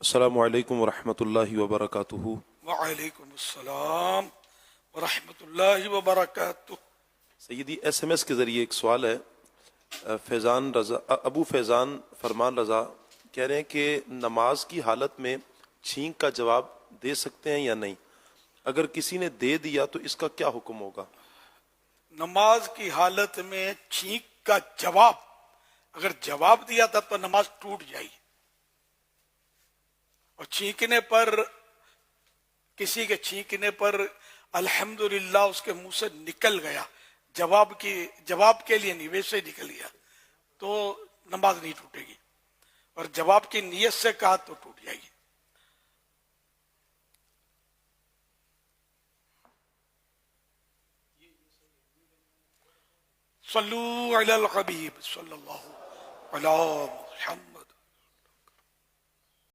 अस्सलामु अलैकुम वरहमतुल्लाहि वबरकातुहू। वालेकुम अस्सलाम वरहमतुल्लाहि वबरकातुह। सैयदी एसएमएस के ज़रिए एक सवाल है। फैज़ान रज़ा अबू फैज़ान फरमान रज़ा कह रहे हैं कि नमाज की हालत में छींक का जवाब दे सकते हैं या नहीं, अगर किसी ने दे दिया तो इसका क्या हुक्म होगा? नमाज की हालत में छींक का जवाब, अगर जवाब दिया था तो नमाज टूट जाएगी। और छींकने पर, किसी के छींकने पर अल्हम्दुलिल्लाह उसके मुंह से निकल गया, जवाब के लिए नहीं, वैसे ही निकल गया, तो नमाज नहीं टूटेगी। और जवाब की नीयत से कहा तो टूट जाएगी। सल्लू अलल हबीब सल्लल्लाहु अलैहि वसल्लम।